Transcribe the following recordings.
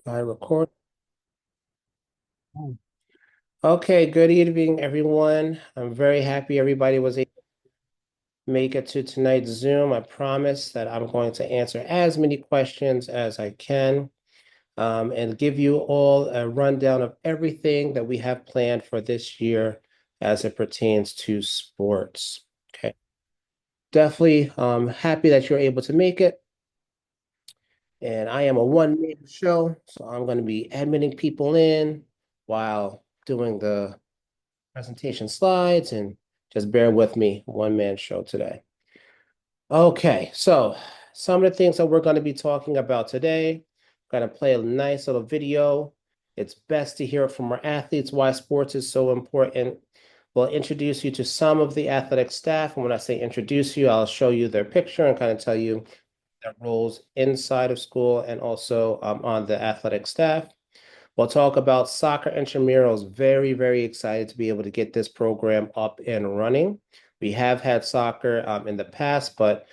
I record. Okay, good evening, everyone. I'm very happy everybody was able to make it to tonight's Zoom. I promise that I'm going to answer as many questions as I can, and give you all a rundown of everything that we have planned for this year as it pertains to sports. Okay, definitely happy that you're able to make it. And I am a one-man show, so I'm going to be admitting people in while doing the presentation slides, and just bear with me, one-man show today. Okay, so some of the things that we're going to be talking about today, I'm going to play a nice little video. It's best to hear it from our athletes why sports is so important. We'll introduce you to some of the athletic staff. And when I say introduce you, I'll show you their picture and kind of tell you their roles inside of school and also on the athletic staff. We'll talk about soccer intramurals. Very, very excited to be able to get this program up and running. We have had soccer in the past, but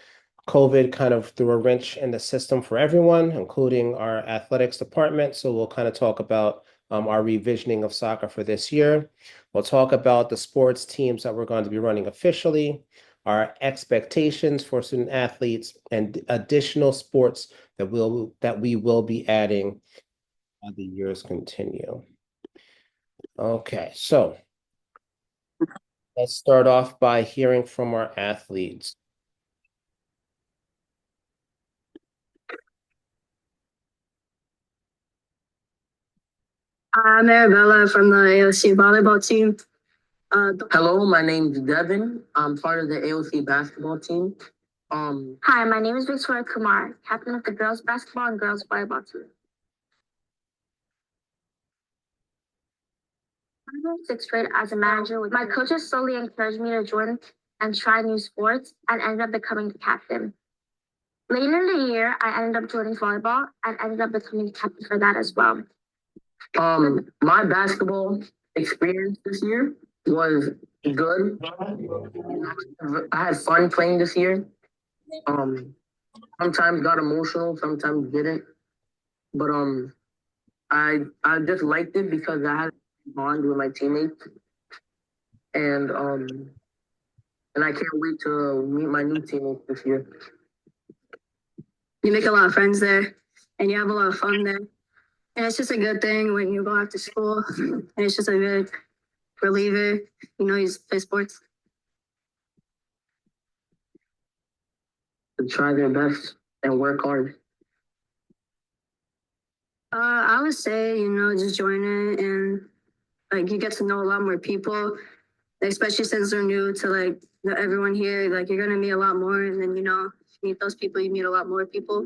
COVID kind of threw a wrench in the system for everyone, including our athletics department. So we'll kind of talk about our revisioning of soccer for this year. We'll talk about the sports teams that we're going to be running officially, our expectations for student athletes, and additional sports that we will be adding as the years continue. Okay, so let's start off by hearing from our athletes. I'm Arabella from the AoC volleyball team. Hello, my name's Devin. I'm part of the AoC basketball team. Hi, my name is Victoria Kumar, captain of the girls basketball and girls volleyball team. I was in sixth grade as a manager. My coaches slowly encouraged me to join and try new sports and ended up becoming the captain. Later in the year, I ended up joining volleyball and ended up becoming the captain for that as well. My basketball experience this year was good. I had fun playing this year. Sometimes got emotional, sometimes didn't. But I just liked it because I had a bond with my teammates, and I can't wait to meet my new teammates this year. You make a lot of friends there, and you have a lot of fun there. And it's just a good thing when you go after school, and it's just a good reliever. You play sports. To try their best and work hard. I would say, just join it and like you get to know a lot more people, especially since they're new to everyone here. Like you're gonna meet a lot more, and then meet those people, you meet a lot more people.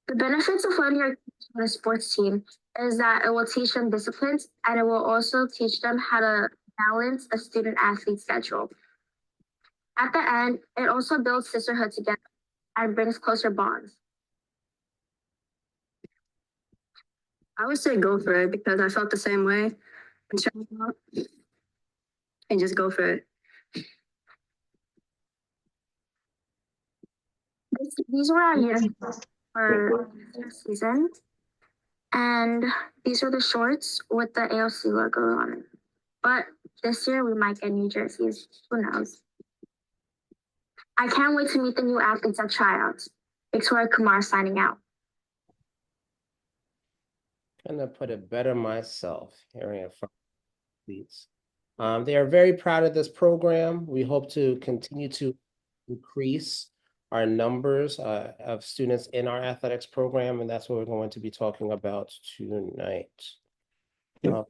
The benefits of learning on a sports team is that it will teach them disciplines and it will also teach them how to balance a student athlete schedule. At the end, it also builds sisterhood together and brings closer bonds. I would say go for it because I felt the same way and trying out and just go for it. These were our uniforms for this season. And these are the shorts with the AoC logo on it. But this year we might get new jerseys. Who knows? I can't wait to meet the new athletes at tryouts. Victoria Kumar signing out. Gonna put it better myself, hearing it from athletes. They are very proud of this program. We hope to continue to increase our numbers of students in our athletics program, and that's what we're going to be talking about tonight. No,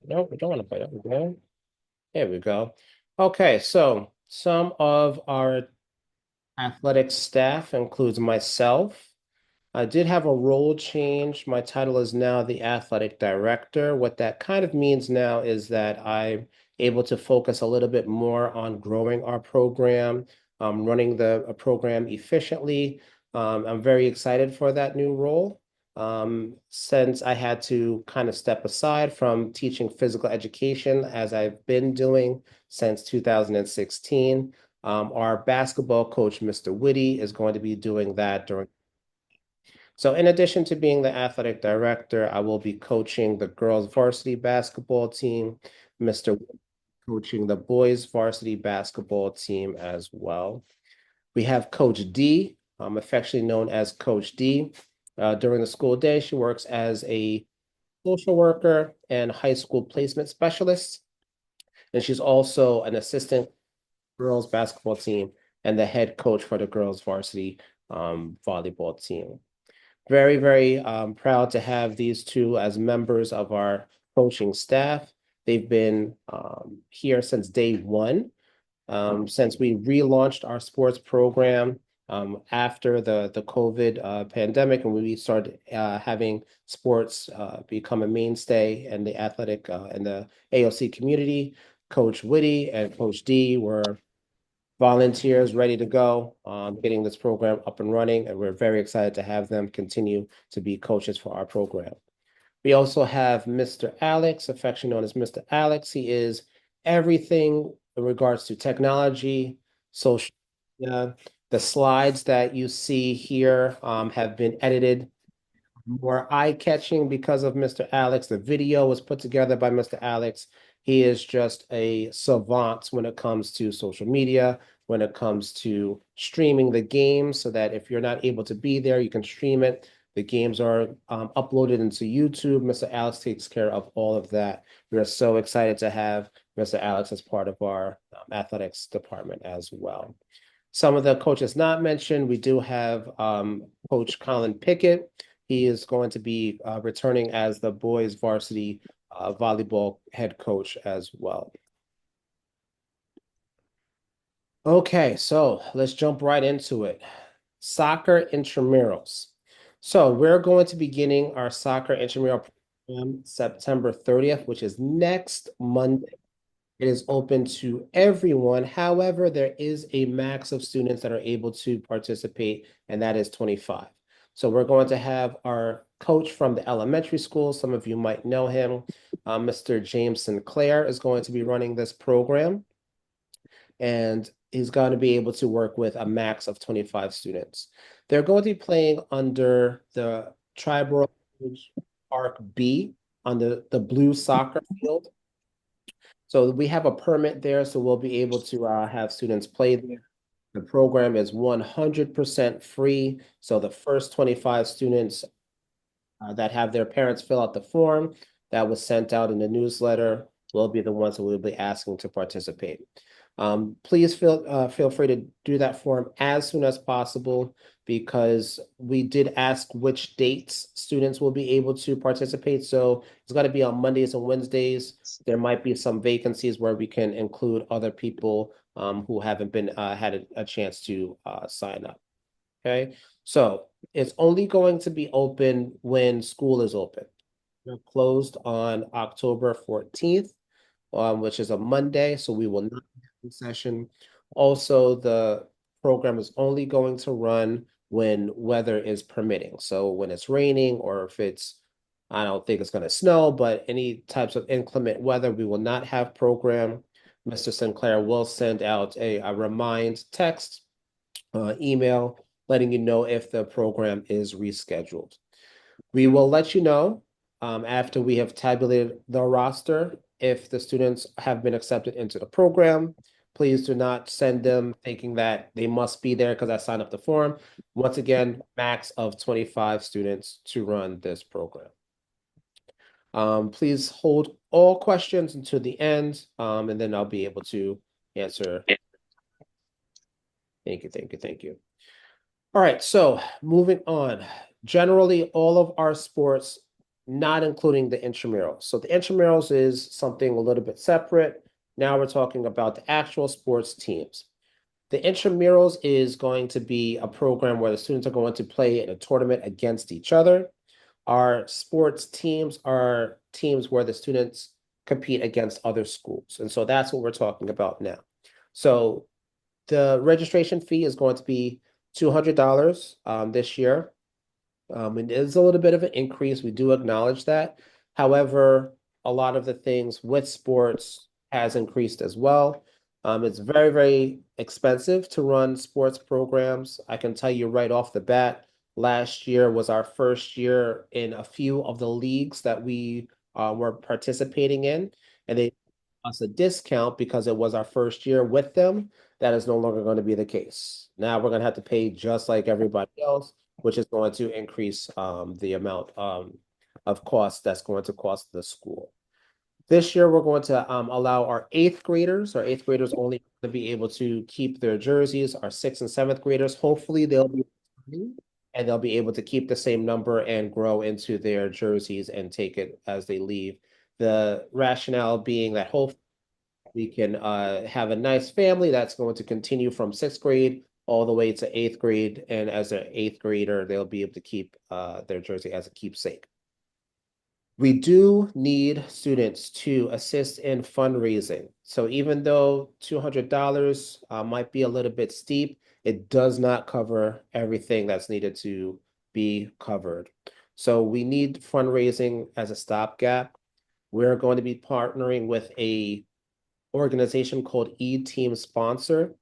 we don't want to play that. Okay. There we go. Okay, so some of our athletic staff includes myself. I did have a role change. My title is now the athletic director. What that kind of means now is that I'm able to focus a little bit more on growing our program, running the program efficiently. I'm very excited for that new role. Since I had to kind of step aside from teaching physical education as I've been doing since 2016. Our basketball coach, Mr. Whitty, is going to be doing that during So in addition to being the athletic director, I will be coaching the girls varsity basketball team, Mr. coaching the boys varsity basketball team as well. We have Coach D, affectionately known as Coach D. During the school day, she works as a social worker and high school placement specialist. And she's also an assistant girls basketball team and the head coach for the girls varsity volleyball team. Very, very proud to have these two as members of our coaching staff. They've been here since day one, since we relaunched our sports program after the COVID pandemic, and we started having sports become a mainstay in the athletic and the AoC community. Coach Whitty and Coach D were volunteers ready to go, getting this program up and running, and we're very excited to have them continue to be coaches for our program. We also have Mr. Alex, affectionately known as Mr. Alex. He is everything in regards to technology, social media. The slides that you see here have been edited more eye-catching because of Mr. Alex. The video was put together by Mr. Alex. He is just a savant when it comes to social media, when it comes to streaming the games, so that if you're not able to be there, you can stream it. The games are uploaded into YouTube. Mr. Alex takes care of all of that. We are so excited to have Mr. Alex as part of our athletics department as well. Some of the coaches not mentioned, we do have Coach Colin Pickett. He is going to be returning as the boys varsity volleyball head coach as well. Okay, so let's jump right into it. Soccer intramurals. So we're going to be beginning our soccer intramural program September 30th, which is next Monday. It is open to everyone. However, there is a max of students that are able to participate, and that is 25. So we're going to have our coach from the elementary school. Some of you might know him. Mr. James Sinclair is going to be running this program, and he's going to be able to work with a max of 25 students. They're going to be playing under the Triborough Park B on the blue soccer field. So we have a permit there, so we'll be able to have students play there. The program is 100% free. So the first 25 students that have their parents fill out the form that was sent out in the newsletter will be the ones that we'll be asking to participate. Please feel free to do that form as soon as possible, because we did ask which dates students will be able to participate. So it's got to be on Mondays and Wednesdays. There might be some vacancies where we can include other people who haven't been had a chance to sign up. Okay, so it's only going to be open when school is open. We're closed on October 14th, which is a Monday, so we will not have a session. Also, the program is only going to run when weather is permitting. So when it's raining, or if it's, I don't think it's going to snow, but any types of inclement weather, we will not have program. Mr. Sinclair will send out a remind text, email, letting you know if the program is rescheduled. We will let you know after we have tabulated the roster if the students have been accepted into the program. Please do not send them thinking that they must be there because I signed up the form. Once again, max of 25 students to run this program. Please hold all questions until the end, and then I'll be able to answer. Thank you, thank you, thank you. All right, so moving on. Generally, all of our sports, not including the intramurals. So the intramurals is something a little bit separate. Now we're talking about the actual sports teams. The intramurals is going to be a program where the students are going to play in a tournament against each other. Our sports teams are teams where the students compete against other schools. And so that's what we're talking about now. So the registration fee is going to be $200 this year. It is a little bit of an increase. We do acknowledge that. However, a lot of the things with sports has increased as well. It's very, very expensive to run sports programs. I can tell you right off the bat, Last year was our first year in a few of the leagues that we were participating in, and they us a discount because it was our first year with them. That is no longer going to be the case. Now we're going to have to pay just like everybody else, which is going to increase the amount of cost that's going to cost the school. This year, we're going to allow our eighth graders only to be able to keep their jerseys. Our sixth and seventh graders, hopefully they'll be and they'll be able to keep the same number and grow into their jerseys and take it as they leave. The rationale being that hopefully we can have a nice family that's going to continue from sixth grade all the way to eighth grade. And as an eighth grader, they'll be able to keep their jersey as a keepsake. We do need students to assist in fundraising. So even though $200 might be a little bit steep, it does not cover everything that's needed to be covered. So we need fundraising as a stopgap. We're going to be partnering with a organization called E-Team Sponsor.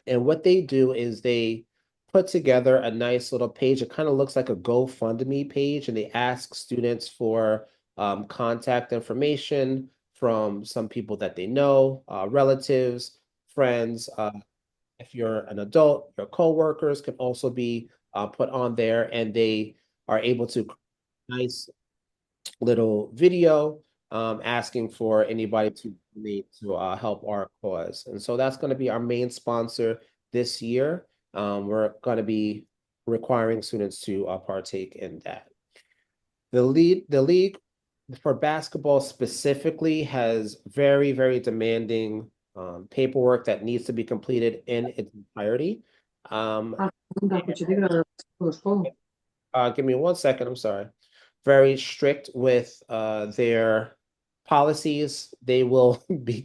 And what they do is they put together a nice little page. It kind of looks like a GoFundMe page, and they ask students for contact information from some people that they know, relatives, friends. If you're an adult, your coworkers can also be put on there, and they are able to nice little video asking for anybody to donate to help our cause. And so that's going to be our main sponsor this year. We're going to be requiring students to partake in that. The league for basketball specifically has very, very demanding paperwork that needs to be completed in its entirety. Give me 1 second, I'm sorry. Very strict with their policies. They will be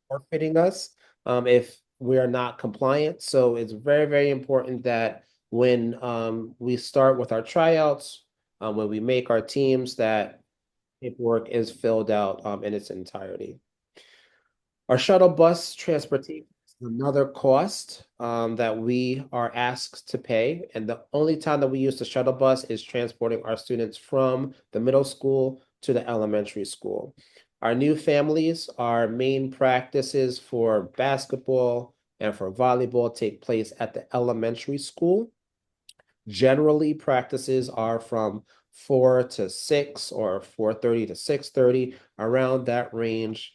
forfeiting us if we are not compliant. So it's very, very important that when we start with our tryouts, when we make our teams, that paperwork is filled out in its entirety. Our shuttle bus transportation is another cost that we are asked to pay. And the only time that we use the shuttle bus is transporting our students from the middle school to the elementary school. Our new families, our main practices for basketball and for volleyball take place at the elementary school. Generally, practices are from 4 to 6 or 4:30 to 6:30, around that range.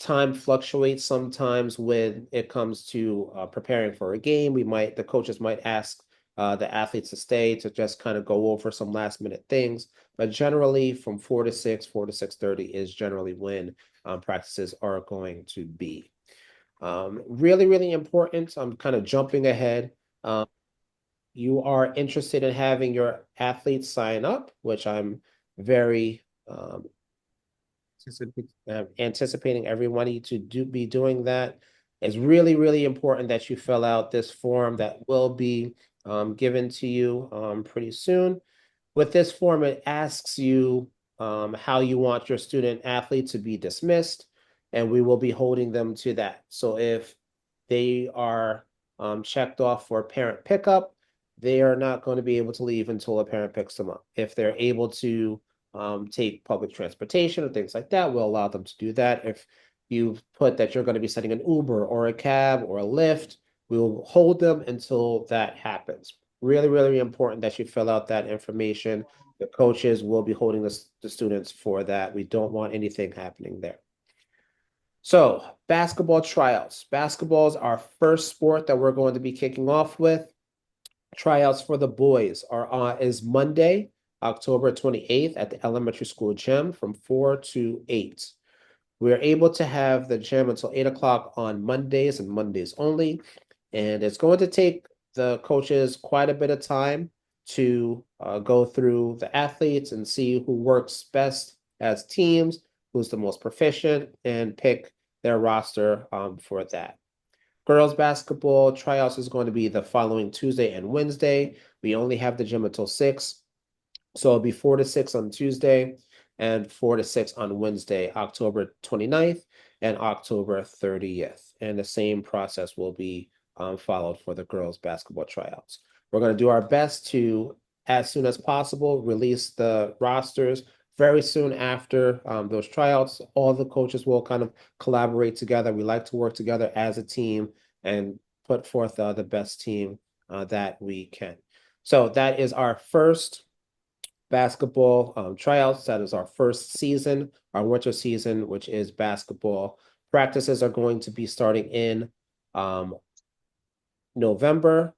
Time fluctuates sometimes when it comes to preparing for a game. The coaches might ask the athletes to stay to just kind of go over some last minute things. But generally from 4 to 6, 4 to 6:30 is generally when practices are going to be. Really, really important. I'm kind of jumping ahead. You are interested in having your athletes sign up, which I'm very anticipating everybody to be doing that. It's really, really important that you fill out this form that will be given to you pretty soon. With this form, it asks you how you want your student athlete to be dismissed, and we will be holding them to that. So if they are checked off for parent pickup, they are not going to be able to leave until a parent picks them up. If they're able to take public transportation or things like that, we'll allow them to do that. If you put that you're going to be sending an Uber or a cab or a Lyft, we will hold them until that happens. Really, really important that you fill out that information. The coaches will be holding the students for that. We don't want anything happening there. So, basketball tryouts. Basketball is our first sport that we're going to be kicking off with. Tryouts for the boys is Monday, October 28th at the elementary school gym from 4 to 8. We are able to have the gym until 8 o'clock on Mondays and Mondays only. And it's going to take the coaches quite a bit of time to go through the athletes and see who works best as teams, who's the most proficient, and pick their roster for that. Girls basketball tryouts is going to be the following Tuesday and Wednesday. We only have the gym until 6. So it'll be 4 to 6 on Tuesday and 4 to 6 on Wednesday, October 29th and October 30th. And the same process will be followed for the girls basketball tryouts. We're going to do our best to as soon as possible, release the rosters very soon after those tryouts. All the coaches will kind of collaborate together. We like to work together as a team and put forth the best team that we can. So that is our first basketball tryouts. That is our first season, our winter season, which is basketball. Practices are going to be starting in November.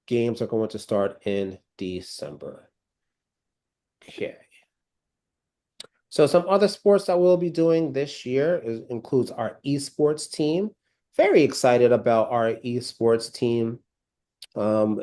Games are going to start in December. Okay. So some other sports that we'll be doing this year includes our esports team. Very excited about our esports team. Um,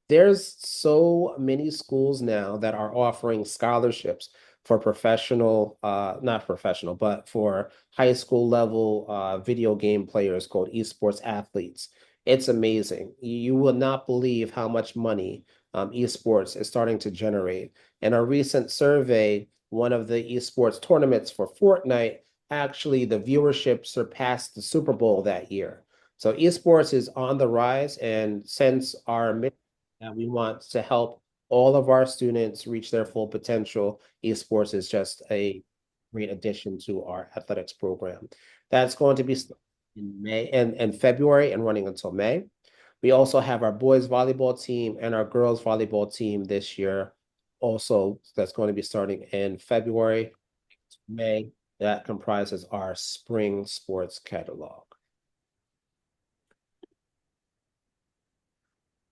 there's so many schools now that are offering scholarships for professional, not professional, but for high school level video game players called esports athletes. It's amazing. You will not believe how much money esports is starting to generate. In a recent survey, one of the esports tournaments for Fortnite, actually the viewership surpassed the Super Bowl that year. So esports is on the rise, and since our mission that we want to help all of our students reach their full potential, esports is just a great addition to our athletics program. That's going to be in May and February and running until May. We also have our boys volleyball team and our girls volleyball team this year. Also, that's going to be starting in February, May. That comprises our spring sports catalog.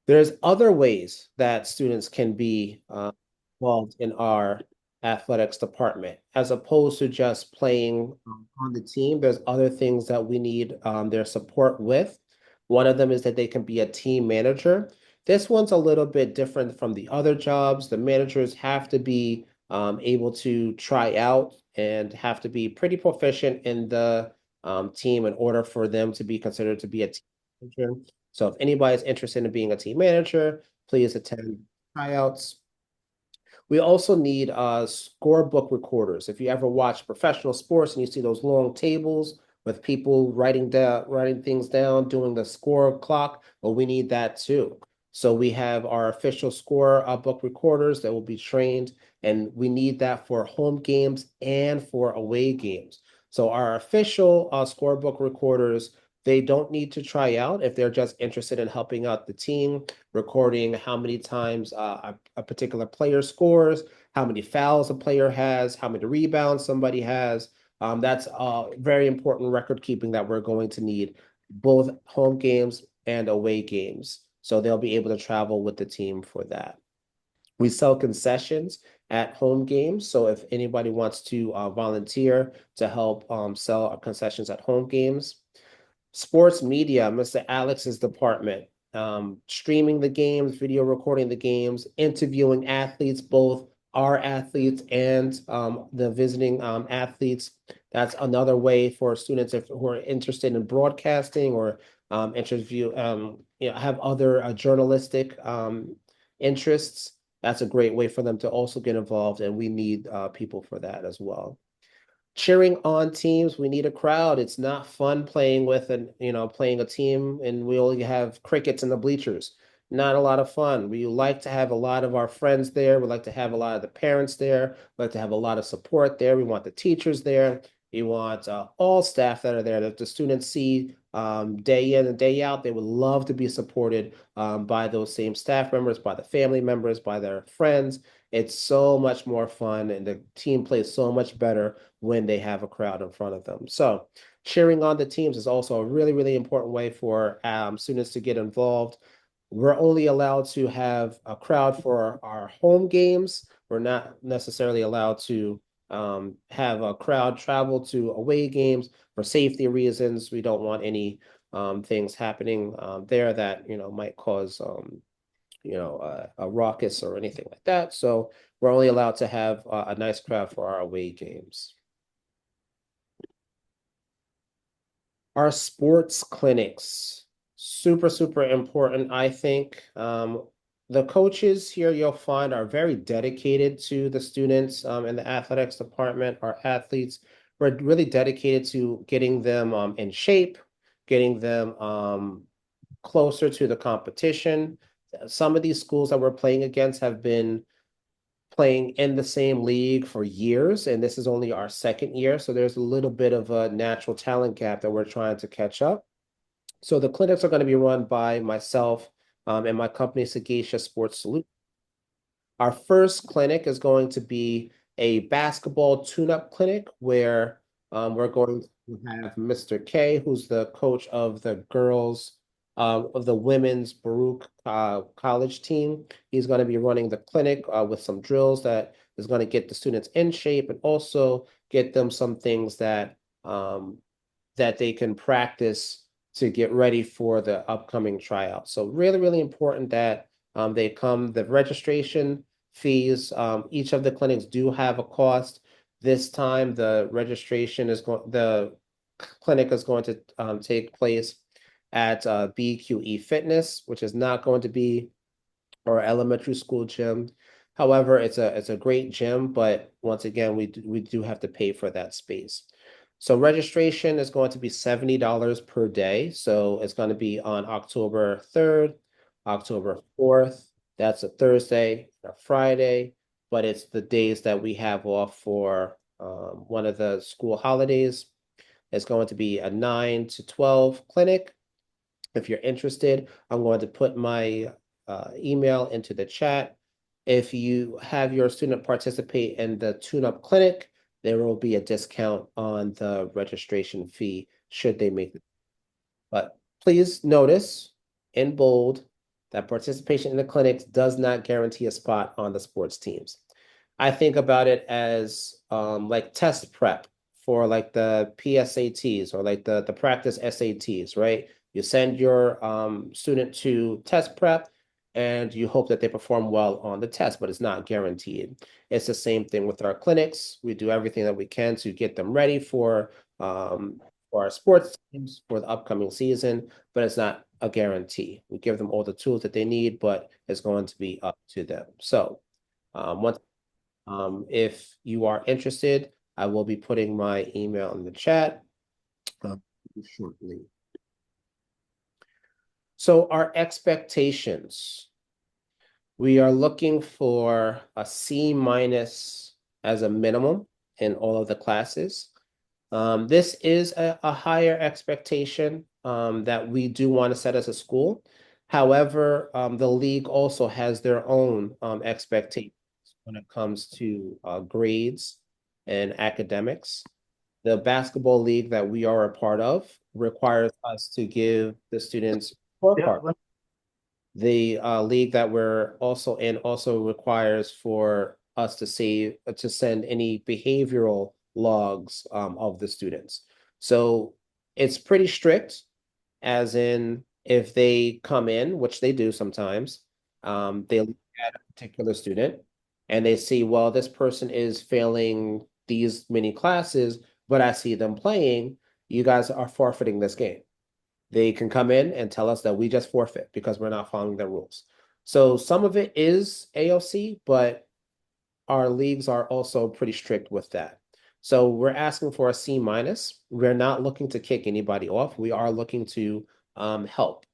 There's other ways that students can be involved in our athletics department, as opposed to just playing on the team. There's other things that we need their support with. One of them is that they can be a team manager. This one's a little bit different from the other jobs. The managers have to be able to try out and have to be pretty proficient in the team in order for them to be considered to be a team manager. So if anybody's interested in being a team manager, please attend tryouts. We also need scorebook recorders. If you ever watch professional sports and you see those long tables with people writing things down, doing the score clock, well, we need that too. So we have our official score book recorders that will be trained, and we need that for home games and for away games. So our official scorebook recorders, they don't need to try out if they're just interested in helping out the team, recording how many times a particular player scores, how many fouls a player has, how many rebounds somebody has. That's very important record keeping that we're going to need, both home games and away games. So they'll be able to travel with the team for that. We sell concessions at home games. So if anybody wants to volunteer to help sell concessions at home games. Sports media, Mr. Alex's department, streaming the games, video recording the games, interviewing athletes, both our athletes and the visiting athletes. That's another way for students who are interested in broadcasting or have other journalistic interests. That's a great way for them to also get involved, and we need people for that as well. Cheering on teams, we need a crowd. It's not fun playing with playing a team and we only have crickets in the bleachers. Not a lot of fun. We like to have a lot of our friends there. We like to have a lot of the parents there. We like to have a lot of support there. We want the teachers there. We want all staff that are there that the students see day in and day out. They would love to be supported by those same staff members, by the family members, by their friends. It's so much more fun and the team plays so much better when they have a crowd in front of them. So cheering on the teams is also a really, really important way for students to get involved. We're only allowed to have a crowd for our home games. We're not necessarily allowed to have a crowd travel to away games for safety reasons. We don't want any things happening there that might cause a raucous or anything like that. So we're only allowed to have a nice crowd for our away games. Our sports clinics, super, super important, I think. The coaches here you'll find are very dedicated to the students in the athletics department. Our athletes, we're really dedicated to getting them in shape, getting them closer to the competition. some of these schools that we're playing against have been playing in the same league for years, and this is only our second year. So there's a little bit of a natural talent gap that we're trying to catch up. So the clinics are going to be run by myself and my company, Sagacia Sports Solutions. Our first clinic is going to be a basketball tune-up clinic where we're going to have Mr. K, who's the coach of the girls of the women's Baruch college team. He's going to be running the clinic with some drills that is going to get the students in shape and also get them some things that they can practice to get ready for the upcoming tryout. So really, really important that they come. The registration fees, each of the clinics do have a cost. This time, the clinic is going to take place at BQE Fitness, which is not going to be our elementary school gym. However, it's a great gym, but once again, we do have to pay for that space. So registration is going to be $70 per day. So it's going to be on October 3rd, October 4th. That's a Thursday, a Friday, but it's the days that we have off for one of the school holidays. It's going to be a 9 to 12 clinic. If you're interested, I'm going to put my email into the chat. If you have your student participate in the tune-up clinic, there will be a discount on the registration fee should they make it. But please notice in bold that participation in the clinics does not guarantee a spot on the sports teams. I think about it as like test prep for like the PSATs or like the practice SATs, right? You send your student to test prep and you hope that they perform well on the test, but it's not guaranteed. It's the same thing with our clinics. We do everything that we can to get them ready for our sports teams for the upcoming season, but it's not a guarantee. We give them all the tools that they need, but it's going to be up to them. So if you are interested, I will be putting my email in the chat shortly. So our expectations, we are looking for a C minus as a minimum in all of the classes. This is a higher expectation that we do want to set as a school. However, the league also has their own expectations when it comes to grades and academics. The basketball league that we are a part of requires us to give the students scorecard. The league that we're also in also requires for us to send any behavioral logs of the students. So it's pretty strict, as in if they come in, which they do sometimes, they look at a particular student and they see, well, this person is failing these many classes, but I see them playing, you guys are forfeiting this game. They can come in and tell us that we just forfeit because we're not following the rules. So some of it is AoC, but our leagues are also pretty strict with that. So we're asking for a C minus. We're not looking to kick anybody off. We are looking to help.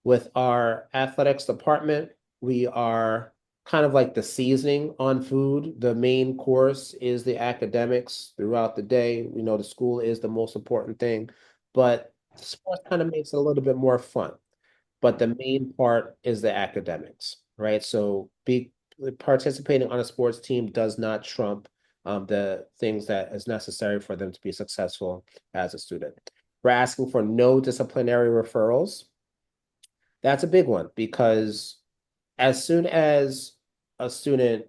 With our athletics department, we are kind of like the seasoning on food. The main course is the academics throughout the day. We know the school is the most important thing, but sports kind of makes it a little bit more fun. But the main part is the academics, right? So participating on a sports team does not trump the things that is necessary for them to be successful as a student. We're asking for no disciplinary referrals. That's a big one because as soon as a student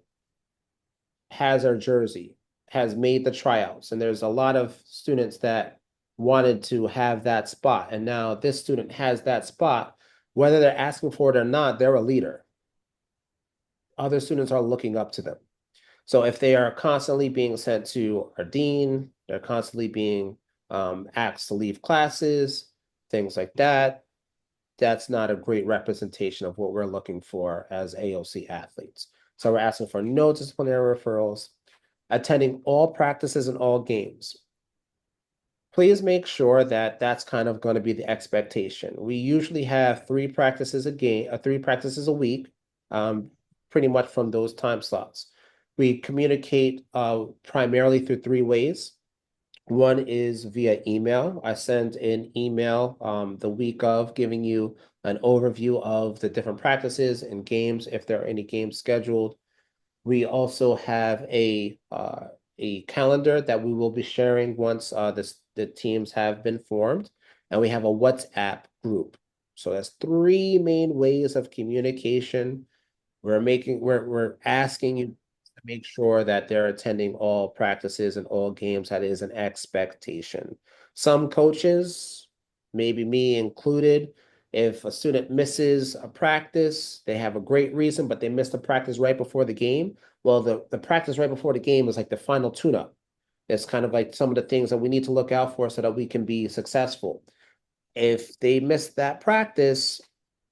has our jersey, has made the tryouts, and there's a lot of students that wanted to have that spot, and now this student has that spot, whether they're asking for it or not, they're a leader. Other students are looking up to them. So if they are constantly being sent to our dean, they're constantly being asked to leave classes, things like that, that's not a great representation of what we're looking for as AoC athletes. So we're asking for no disciplinary referrals, attending all practices and all games. please make sure that that's kind of going to be the expectation. We usually have 3 practices a week, um, pretty much from those time slots. We communicate primarily through 3 ways. One is via email. I send an email the week of giving you an overview of the different practices and games, if there are any games scheduled. We also have a calendar that we will be sharing once the teams have been formed, and we have a WhatsApp group. So that's 3 main ways of communication. We're asking you to make sure that they're attending all practices and all games. That is an expectation. Some coaches, maybe me included, if a student misses a practice, they have a great reason, but they missed a practice right before the game. Well, the practice right before the game is like the final tune-up. It's kind of like some of the things that we need to look out for so that we can be successful. If they miss that practice,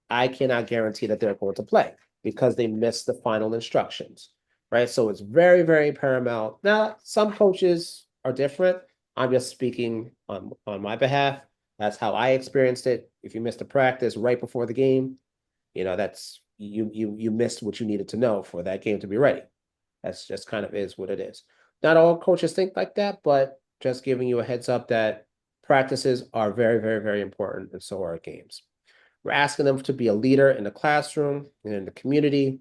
I cannot guarantee that they're going to play because they missed the final instructions, right? So it's very, very paramount. Now, some coaches are different. I'm just speaking on my behalf. That's how I experienced it. If you missed a practice right before the game, that's you missed what you needed to know for that game to be ready. That's just kind of is what it is. Not all coaches think like that, but just giving you a heads up that practices are very, very, very important, and so are games. We're asking them to be a leader in the classroom and in the community.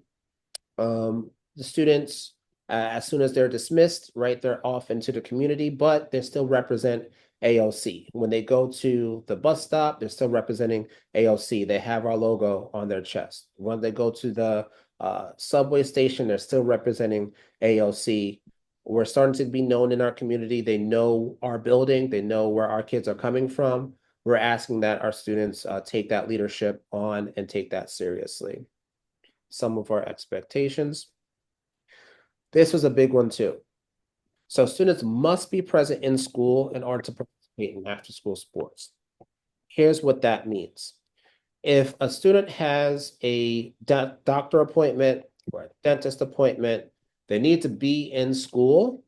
The students, as soon as they're dismissed, right, they're off into the community, but they still represent AoC. When they go to the bus stop, they're still representing AoC. They have our logo on their chest. When they go to the subway station, they're still representing AoC. We're starting to be known in our community. They know our building. They know where our kids are coming from. We're asking that our students take that leadership on and take that seriously. Some of our expectations. This was a big one too. So students must be present in school in order to participate in after-school sports. Here's what that means. If a student has a doctor appointment or a dentist appointment, they need to be in school,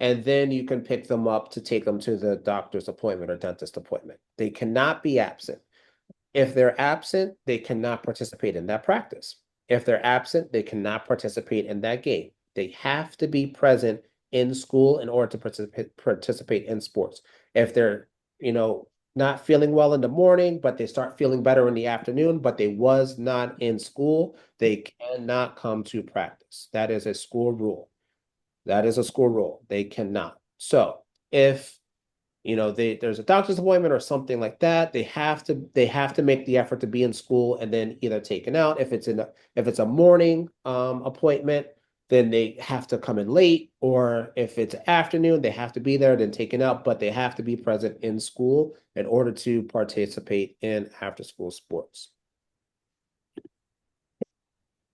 and then you can pick them up to take them to the doctor's appointment or dentist appointment. They cannot be absent. If they're absent, they cannot participate in that practice. If they're absent, they cannot participate in that game. They have to be present in school in order to participate in sports. If they're, not feeling well in the morning, but they start feeling better in the afternoon, but they was not in school, they cannot come to practice. That is a school rule. That is a school rule. They cannot. So if there's a doctor's appointment or something like that, they have to make the effort to be in school and then either taken out. If it's a morning appointment, then they have to come in late, or if it's afternoon, they have to be there, then taken out, but they have to be present in school in order to participate in after school sports.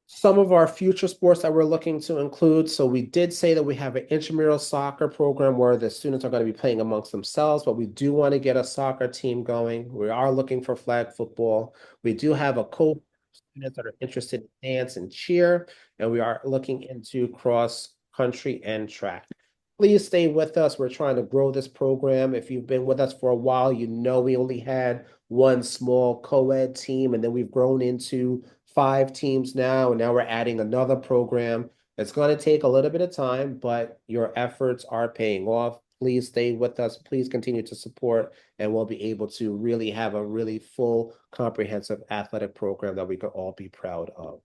Some of our future sports that we're looking to include. So we did say that we have an intramural soccer program where the students are going to be playing amongst themselves, but we do want to get a soccer team going. We are looking for flag football. We do have a coach students that are interested in dance and cheer, and we are looking into cross country and track. Please stay with us. We're trying to grow this program. If you've been with us for a while, we only had one small co-ed team, and then we've grown into 5 teams now, and now we're adding another program. It's going to take a little bit of time, but your efforts are paying off. Please stay with us. Please continue to support, and we'll be able to really have a really full, comprehensive athletic program that we can all be proud of.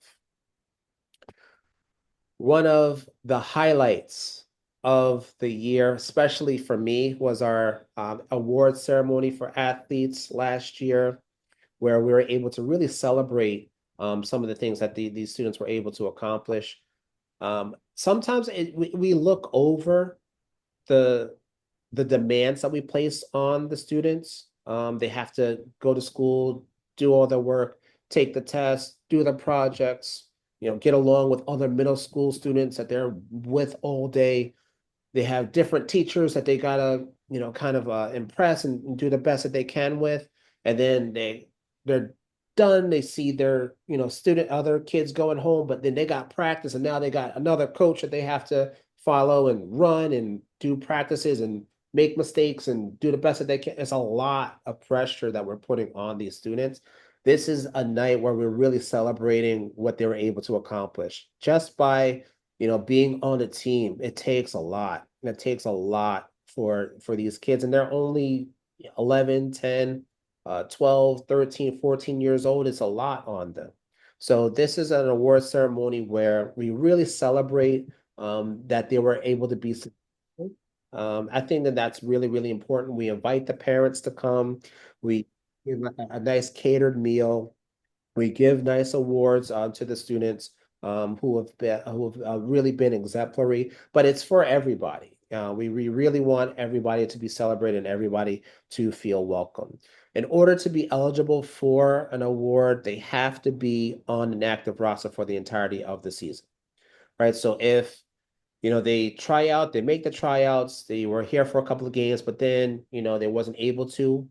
One of the highlights of the year, especially for me, was our award ceremony for athletes last year, where we were able to really celebrate some of the things that these students were able to accomplish. Sometimes we look over the demands that we place on the students. They have to go to school, do all their work, take the test, do the projects, get along with other middle school students that they're with all day. They have different teachers that they gotta, kind of impress and do the best that they can with. And then they're done. They see their, other kids going home, but then they got practice, and now they got another coach that they have to follow and run and do practices and make mistakes and do the best that they can. It's a lot of pressure that we're putting on these students. This is a night where we're really celebrating what they were able to accomplish just by, being on the team. It takes a lot. It takes a lot for these kids, and they're only 11, 10, 12, 13, 14 years old. It's a lot on them. So this is an award ceremony where we really celebrate that they were able to be successful. I think that that's really, really important. We invite the parents to come. We give a nice catered meal. We give nice awards to the students who have really been exemplary, but it's for everybody. We really want everybody to be celebrated and everybody to feel welcome. In order to be eligible for an award, they have to be on an active roster for the entirety of the season, right? So if they try out, they make the tryouts, they were here for a couple of games, but then, they wasn't able to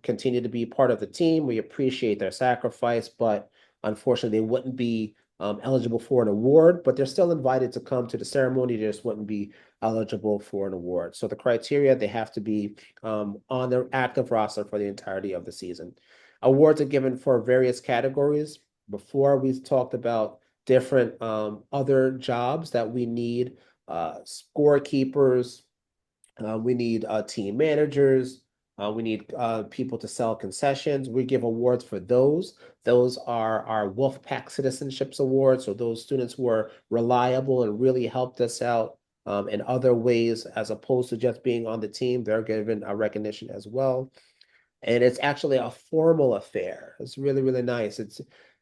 continue to be part of the team. We appreciate their sacrifice, but unfortunately, they wouldn't be eligible for an award, but they're still invited to come to the ceremony. They just wouldn't be eligible for an award. So the criteria, they have to be on the active roster for the entirety of the season. Awards are given for various categories. Before we talked about different other jobs that we need, scorekeepers, we need team managers, we need people to sell concessions. We give awards for those. Those are our Wolfpack Citizenships Awards. So those students who are reliable and really helped us out in other ways, as opposed to just being on the team, they're given a recognition as well. And it's actually a formal affair. It's really, really nice.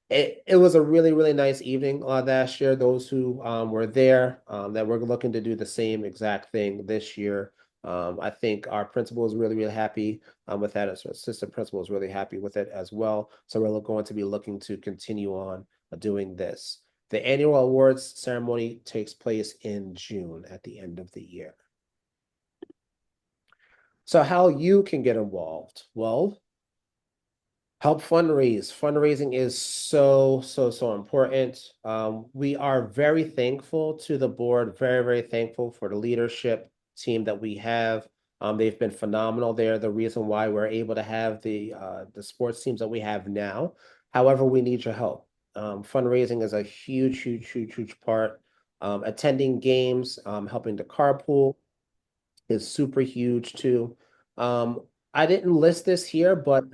It was a really, really nice evening last year. Those who were there, that we're looking to do the same exact thing this year. I think our principal is really, really happy with that. As assistant principal is really happy with it as well. So we're going to be looking to continue on doing this. The annual awards ceremony takes place in June at the end of the year. So how you can get involved? Well, help fundraise. Fundraising is so, so, so important. We are very thankful to the board, very, very thankful for the leadership team that we have. They've been phenomenal. They're the reason why we're able to have the sports teams that we have now. However, we need your help. Fundraising is a huge, huge, huge, huge part. Attending games, helping to carpool is super huge too. I didn't list this here, but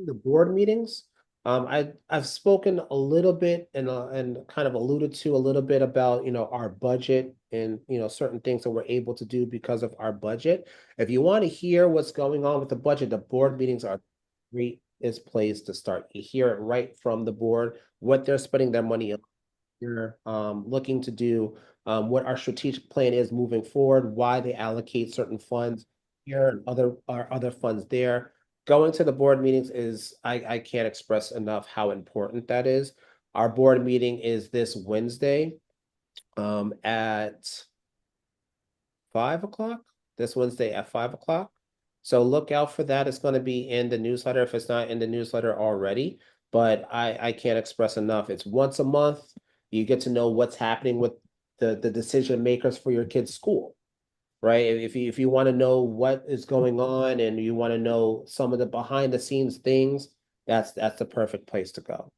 the board meetings, I've spoken a little bit and kind of alluded to a little bit about our budget and certain things that we're able to do because of our budget. If you want to hear what's going on with the budget, the board meetings are greatest place to start. You hear it right from the board, what they're spending their money on. You're looking to do, what our strategic plan is moving forward, why they allocate certain funds here and other funds there. Going to the board meetings is, I can't express enough how important that is. Our board meeting is this Wednesday at 5 o'clock. This Wednesday at 5 o'clock. So look out for that. It's going to be in the newsletter if it's not in the newsletter already. But I can't express enough. It's once a month. You get to know what's happening with the decision makers for your kid's school, right? If you want to know what is going on and you want to know some of the behind the scenes things, that's the perfect place to go.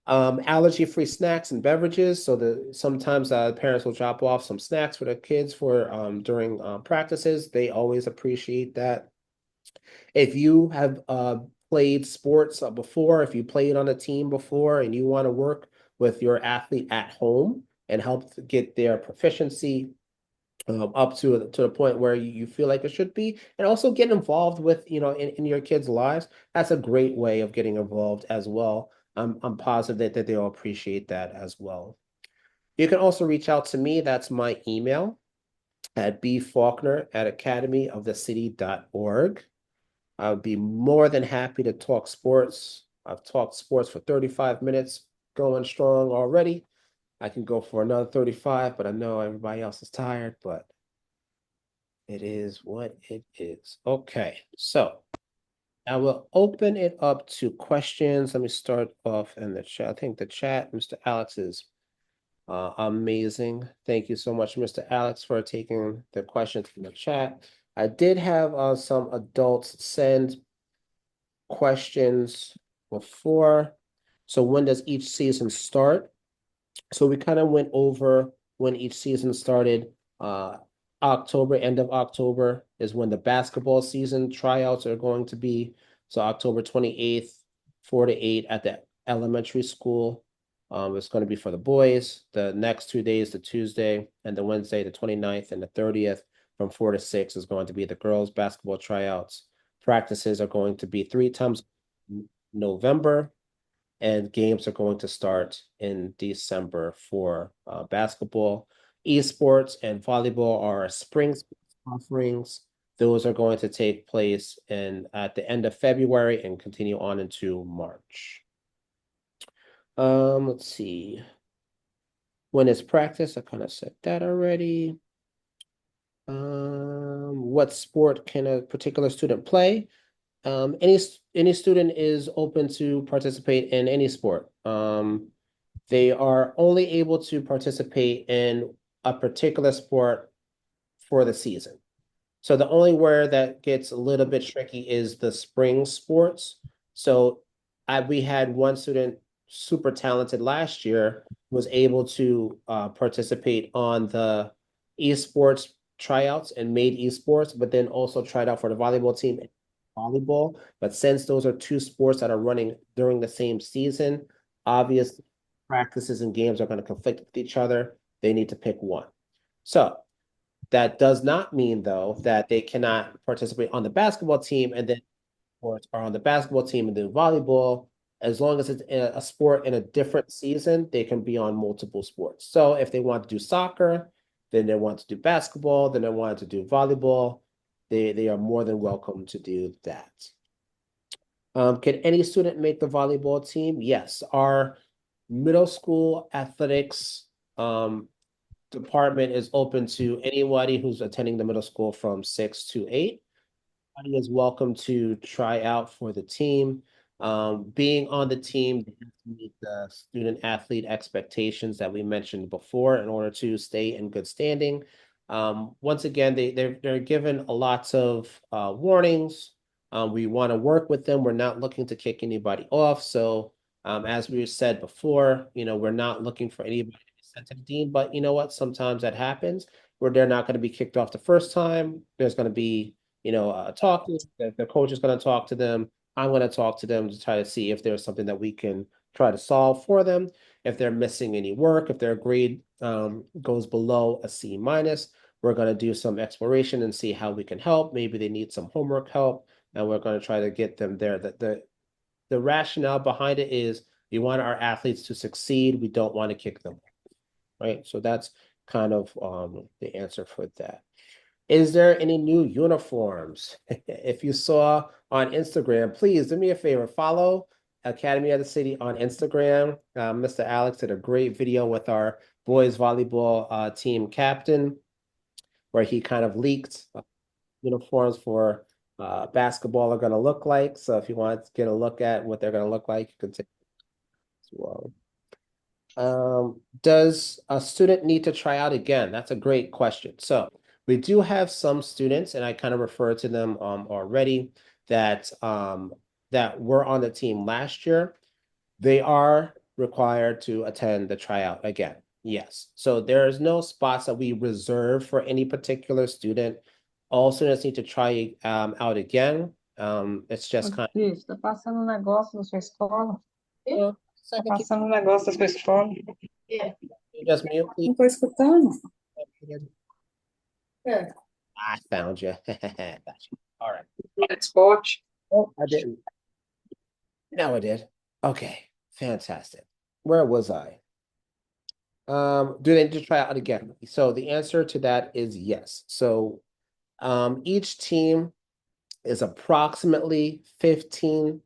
Allergy-free snacks and beverages. So sometimes parents will drop off some snacks for the kids for during practices. They always appreciate that. If you have played sports before, if you played on a team before and you want to work with your athlete at home and help get their proficiency up to the point where you feel like it should be, and also get involved with in your kids' lives, that's a great way of getting involved as well. I'm positive that they'll appreciate that as well. You can also reach out to me. That's my email at bfaulkner@academyofthecity.org. I would be more than happy to talk sports. I've talked sports for 35 minutes, going strong already. I can go for another 35, but I know everybody else is tired, but it is what it is. Okay, so I will open it up to questions. Let me start off in the chat. I think the chat, Mr. Alex, is amazing. Thank you so much, Mr. Alex, for taking the questions from the chat. I did have some adults send questions before. So when does each season start? So we kind of went over when each season started. October, end of October is when the basketball season tryouts are going to be. So October 28th, 4 to 8 at the elementary school. It's going to be for the boys. The next 2 days, the Tuesday and the Wednesday, the 29th and the 30th, from 4 to 6 is going to be the girls' basketball tryouts. Practices are going to be 3 times November, and games are going to start in December for basketball. Esports and volleyball are spring offerings. Those are going to take place at the end of February and continue on into March. Let's see. When it's practice, I kind of said that already. What sport can a particular student play? Any student is open to participate in any sport. They are only able to participate in a particular sport for the season. So the only where that gets a little bit tricky is the spring sports. So we had one student super talented last year was able to participate on the esports tryouts and made esports, but then also tried out for the volleyball team volleyball. But since those are two sports that are running during the same season, obviously practices and games are going to conflict with each other. They need to pick one. So that does not mean, though, that they cannot participate on the basketball team and then sports are on the basketball team and then volleyball. As long as it's a sport in a different season, they can be on multiple sports. So if they want to do soccer, then they want to do basketball, then they want to do volleyball, they are more than welcome to do that. Can any student make the volleyball team? Yes. Our middle school athletics department is open to anybody who's attending the middle school from 6 to 8. Everybody is welcome to try out for the team. Being on the team, they have to meet the student athlete expectations that we mentioned before in order to stay in good standing. Once again, they're given a lots of warnings. We want to work with them. We're not looking to kick anybody off. So as we said before, we're not looking for anybody to be sent to the dean, but you know what? Sometimes that happens where they're not going to be kicked off the first time. There's going to be talking. The coach is going to talk to them. I'm going to talk to them to try to see if there's something that we can try to solve for them. If they're missing any work, if their grade goes below a C minus, we're going to do some exploration and see how we can help. Maybe they need some homework help, and we're going to try to get them there. The rationale behind it is we want our athletes to succeed. We don't want to kick them, right? So that's kind of the answer for that. Is there any new uniforms? If you saw on Instagram, please do me a favor, follow Academy of the City on Instagram. Mr. Alex did a great video with our boys volleyball team captain, where he kind of leaked uniforms for basketball are going to look like. So if you want to get a look at what they're going to look like, you can take it as well. Does a student need to try out again? That's a great question. So we do have some students, and I kind of referred to them already that were on the team last year. They are required to attend the tryout again. Yes. So there's no spots that we reserve for any particular student. All students need to try out again. It's just kind Cris, está passando um negócio na sua escola? of Tá passando um negócio da sua escola? just mute, please. Não estou escutando. I found you. Gotcha. All right. Esporte. Oh, I didn't. No, I did. Okay, fantastic. Where was I? Do they need to try out again? So the answer to that is yes. So each team is approximately 15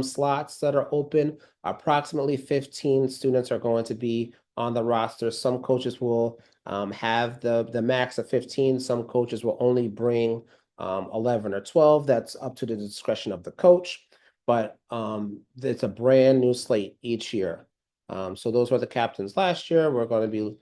slots that are open. Approximately 15 students are going to be on the roster. Some coaches will have the max of 15. Some coaches will only bring 11 or 12. That's up to the discretion of the coach. But it's a brand new slate each year. So those were the captains last year. We're going to be,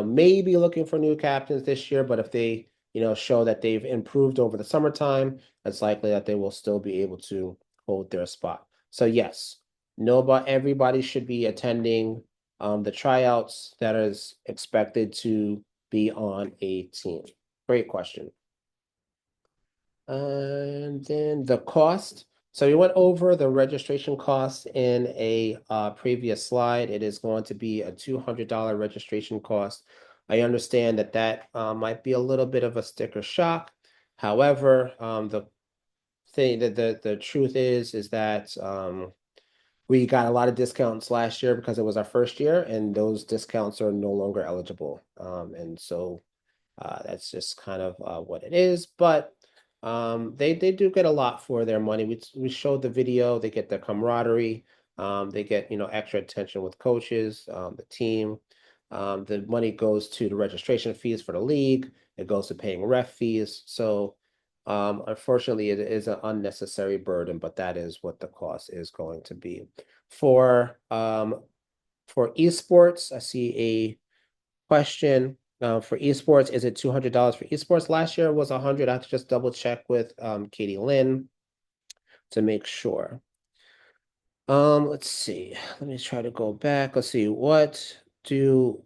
maybe looking for new captains this year. But if they show that they've improved over the summertime, it's likely that they will still be able to hold their spot. So yes, everybody should be attending the tryouts that is expected to be on a team. Great question. And then the cost. So we went over the registration cost in a previous slide. It is going to be a $200 registration cost. I understand that that might be a little bit of a sticker shock. However, the thing that the truth is that we got a lot of discounts last year because it was our first year, and those discounts are no longer eligible. And so that's just kind of what it is. But they do get a lot for their money. We showed the video. They get the camaraderie. They get extra attention with coaches, the team. The money goes to the registration fees for the league. It goes to paying ref fees. So unfortunately, it is an unnecessary burden, but that is what the cost is going to be. For esports, I see a question. For esports, is it $200 for esports? Last year was 100. I have to just double check with Katie Lynn to make sure. Let's see. Let me try to go back. Let's see. What do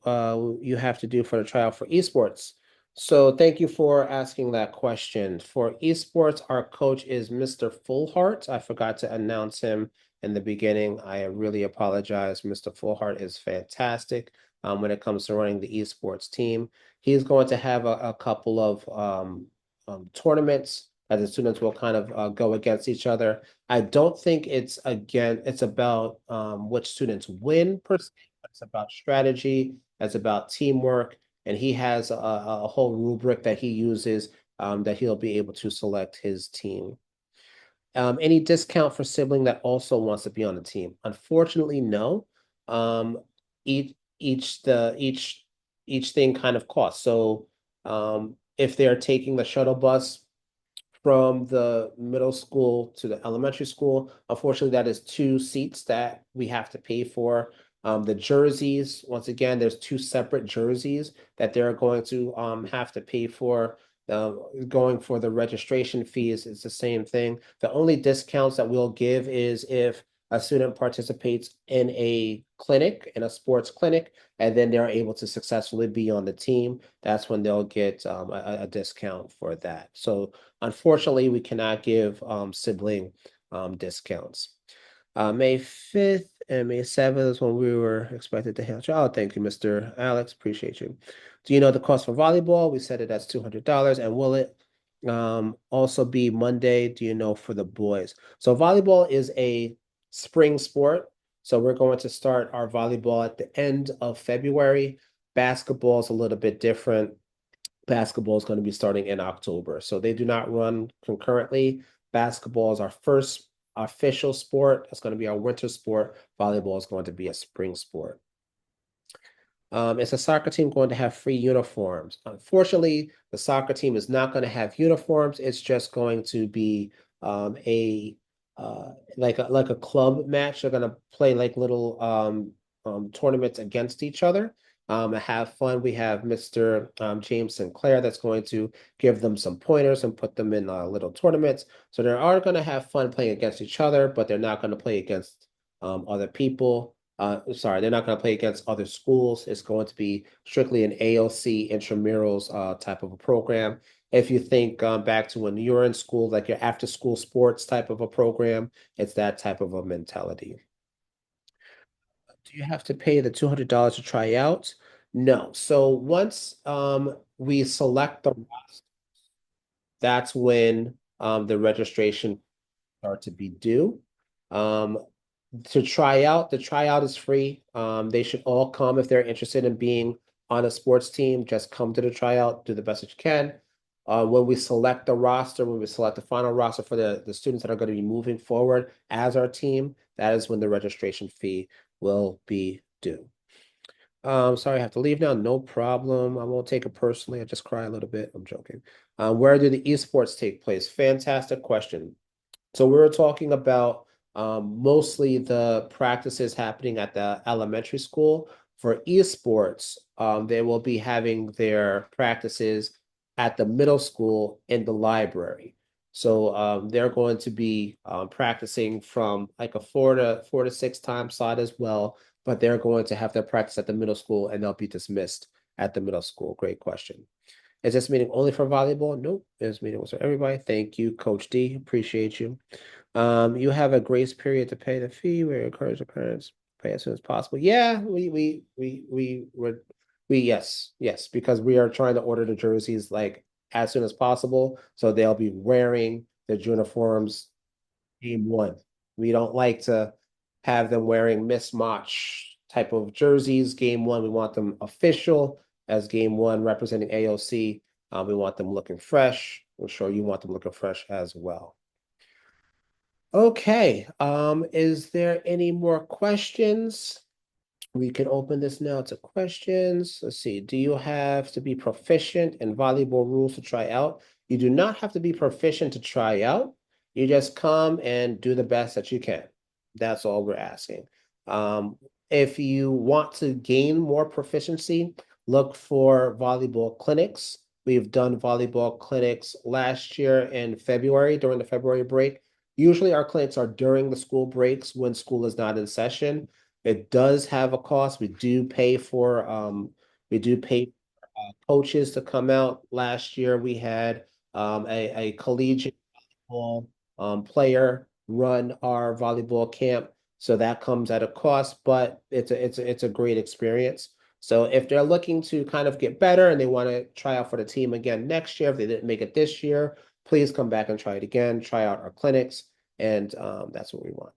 you have to do for the trial for esports? So thank you for asking that question. For esports, our coach is Mr. Fullhart. I forgot to announce him in the beginning. I really apologize. Mr. Fullhart is fantastic when it comes to running the esports team. He's going to have a couple of tournaments as the students will kind of go against each other. I don't think it's about which students win per se. It's about strategy. It's about teamwork. And he has a whole rubric that he uses that he'll be able to select his team. Any discount for sibling that also wants to be on the team? Unfortunately, no. Each each thing kind of costs. So if they're taking the shuttle bus from the middle school to the elementary school. Unfortunately, that is 2 seats that we have to pay for. The jerseys, once again, there's 2 separate jerseys that they're going to have to pay for. Going for the registration fees, it's the same thing. The only discounts that we'll give is if a student participates in a clinic, in a sports clinic, and then they're able to successfully be on the team. That's when they'll get a discount for that. So unfortunately, we cannot give sibling discounts. May 5th and May 7th is when we were expected to handle. Oh, thank you, Mr. Alex. Appreciate you. Do you know the cost for volleyball? We said it as $200. And will it also be Monday? Do you know for the boys? So volleyball is a spring sport. So we're going to start our volleyball at the end of February. Basketball is a little bit different. Basketball is going to be starting in October. So they do not run concurrently. Basketball is our first official sport. It's going to be our winter sport. Volleyball is going to be a spring sport. Is the soccer team going to have free uniforms? Unfortunately, the soccer team is not going to have uniforms. It's just going to be like a club match. They're going to play like little tournaments against each other. Have fun. We have Mr. James Sinclair that's going to give them some pointers and put them in little tournaments. So they are going to have fun playing against each other, but they're not going to play against other people. Sorry, they're not going to play against other schools. It's going to be strictly an AoC intramurals type of a program. If you think back to when you were in school, like your after school sports type of a program, it's that type of a mentality. Do you have to pay the $200 to try out? No. So once we select the roster, that's when the registration start to be due. Um, to try out, the tryout is free. They should all come if they're interested in being on a sports team. Just come to the tryout, do the best that you can. When we select the roster, when we select the final roster for the students that are going to be moving forward as our team, that is when the registration fee will be due. Sorry, I have to leave now. No problem. I won't take it personally. I just cry a little bit. I'm joking. Where do the esports take place? Fantastic question. So we were talking about mostly the practices happening at the elementary school. For esports, they will be having their practices at the middle school in the library. So they're going to be practicing from like a 4 to 6 time slot as well, but they're going to have their practice at the middle school and they'll be dismissed at the middle school. Great question. Is this meeting only for volleyball? Nope. This meeting was for everybody. Thank you, Coach D. Appreciate you. You have a grace period to pay the fee. We encourage the parents to pay as soon as possible. Yeah, we would yes, because we are trying to order the jerseys like as soon as possible, so they'll be wearing the uniforms game one. We don't like to have them wearing mismatch type of jerseys game one. We want them official as game one representing AoC. We want them looking fresh. I'm sure you want them looking fresh as well. Okay, is there any more questions? We can open this now to questions. Let's see. Do you have to be proficient in volleyball rules to try out? You do not have to be proficient to try out. You just come and do the best that you can. That's all we're asking. If you want to gain more proficiency, look for volleyball clinics. We've done volleyball clinics last year in February during the February break. Usually our clinics are during the school breaks when school is not in session. It does have a cost. We do pay coaches to come out. Last year we had a collegiate volleyball player run our volleyball camp. So that comes at a cost, but it's a great experience. So if they're looking to kind of get better and they want to try out for the team again next year, if they didn't make it this year, please come back and try it again, try out our clinics, and that's what we want.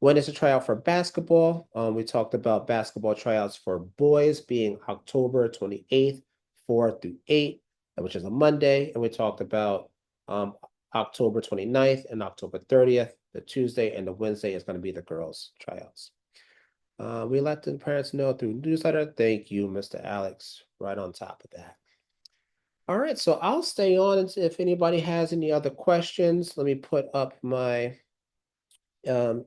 When is the tryout for basketball? We talked about basketball tryouts for boys being October 28th, 4 through 8, which is a Monday. And we talked about October 29th and October 30th. The Tuesday and the Wednesday is going to be the girls' tryouts. We let the parents know through newsletter. Thank you, Mr. Alex. Right on top of that. All right, so I'll stay on if anybody has any other questions. Let me put up my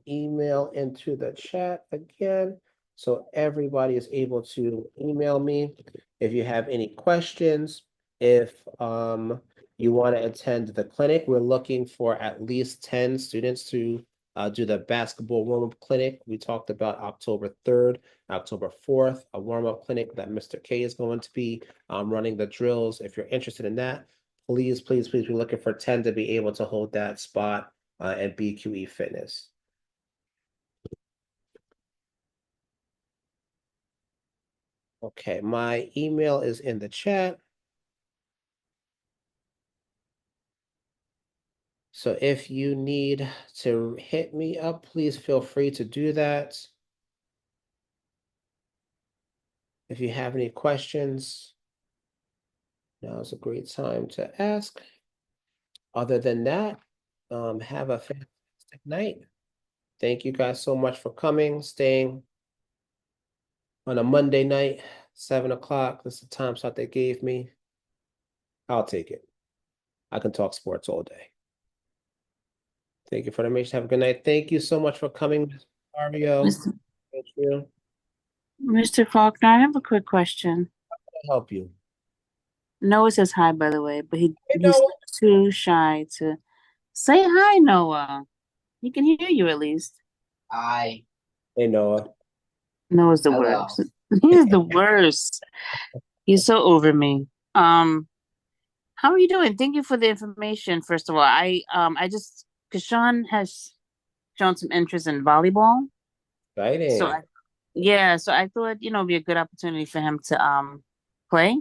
email into the chat again, so everybody is able to email me if you have any questions. If you want to attend the clinic, we're looking for at least 10 students to do the basketball warm-up clinic. We talked about October 3rd, October 4th, a warm-up clinic that Mr. K is going to be running the drills. If you're interested in that, please, we're looking for 10 to be able to hold that spot at BQE Fitness. Okay, my email is in the chat. So if you need to hit me up, please feel free to do that. If you have any questions, now is a great time to ask. Other than that, have a fantastic night. Thank you guys so much for coming, staying on a Monday night, 7 o'clock. That's the time slot they gave me. I'll take it. I can talk sports all day. Thank you for the information. Have a good night. Thank you so much for coming, Mario. Thank you. Mr. Faulkner, I have a quick question. Help you. Noah says hi, by the way, but Hey, he's Noah. too shy to say hi, Noah. He can hear you at least. Hi. Hey, Noah. Noah's the Hello. worst. He's the worst. He's so over me. How are you doing? Thank you for the information. First of all, because Sean has shown some interest in volleyball. So Exciting. so I thought, it'd be a good opportunity for him to play.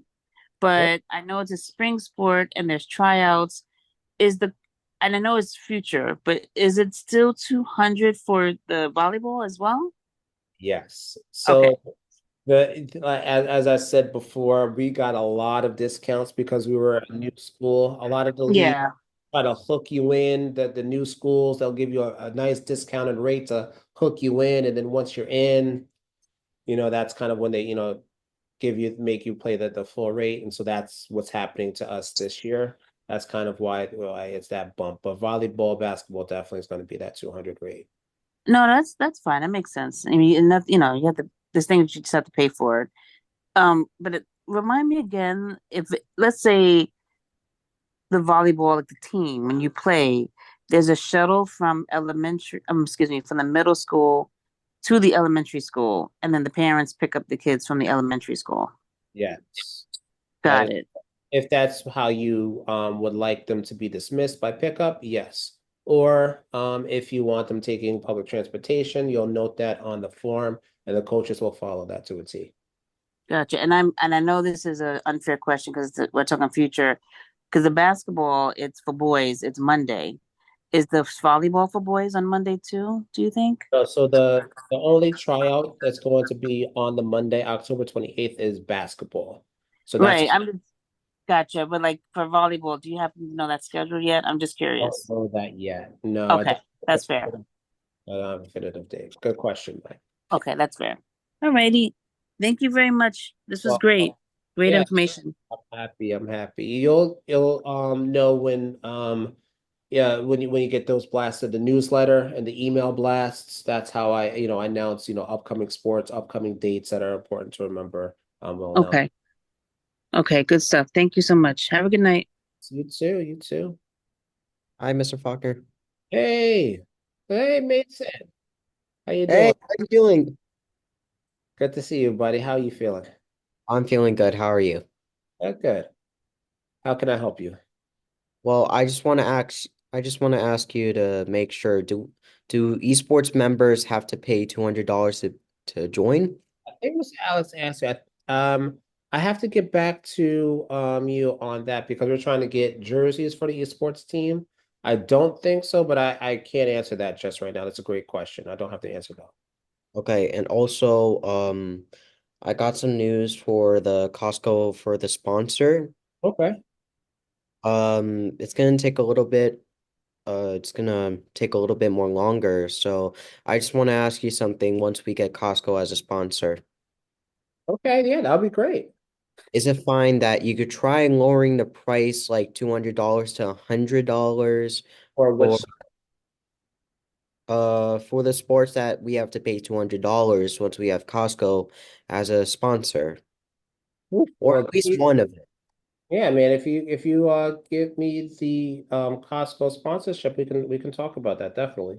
But I know it's a spring sport and there's tryouts. And I know it's future, but is it still 200 for the volleyball as well? Yes. Okay. So as I said before, we got a lot of discounts because we were a new school. A lot of the leagues Yeah. try to hook you in. The new schools, they'll give you a nice discounted rate to hook you in, and then once you're in, that's kind of when they, make you play the full rate. And so that's what's happening to us this year. That's kind of why it's that bump. But volleyball, basketball definitely is going to be that 200 rate. No, that's fine. That makes sense. I mean, enough, you have this thing that you just have to pay for it. But remind me again, if let's say the volleyball, like the team, when you play, there's a shuttle from excuse me, from the middle school to the elementary school, and then the parents pick up the kids from the elementary school. Yes. That is, Got it. if that's how you would like them to be dismissed by pickup, yes. Or if you want them taking public transportation, you'll note that on the form and the coaches will follow that to a T. Gotcha. And I know this is an unfair question because we're talking future. Because the basketball, it's for boys. It's Monday. Is the volleyball for boys on Monday too? Do you think? So the only tryout that's going to be on the Monday, October 28th is basketball. So that's Right. I'm just gotcha. But like for volleyball, do you happen to know that schedule yet? I'm just I don't curious. know that yet. No, I Okay, don't. that's fair. I don't have a definitive date. Good question, Mike. Okay, that's fair. Alrighty. Thank you very much. This was Well, great. Great yeah, information. I'm happy. I'm happy. You'll know when yeah, when you get those blasted, the newsletter and the email blasts, that's how I, announce, upcoming sports, upcoming dates that are important to remember. We'll announce. Okay. Okay, good stuff. Thank you so much. Have a good night. You too, you too. Hi, Mr. Faulkner. Hey, hey, Mason. How you Hey, doing? how you doing? Good to see you, buddy. How you feeling? I'm feeling good. How are you? Good. How can I help you? Well, I just want to ask you to make sure, do esports members have to pay $200 to join? I think Mr. Alex answered. I have to get back to you on that because we're trying to get jerseys for the esports team. I don't think so, but I can't answer that just right now. That's a great question. I don't have to answer that. Okay, and also, I got some news for the Costco for the sponsor. Okay. It's gonna take a little bit, it's gonna take a little bit more longer. So I just want to ask you something once we get Costco as a sponsor. Okay, yeah, that'll be great. Is it fine that you could try and lowering the price like $200 to $100 Or for which for the sports that we have to pay $200 once we have Costco as a sponsor, or well, at least one of it. yeah, man, if you give me the Costco sponsorship, we can talk about that definitely.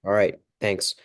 All right, thanks.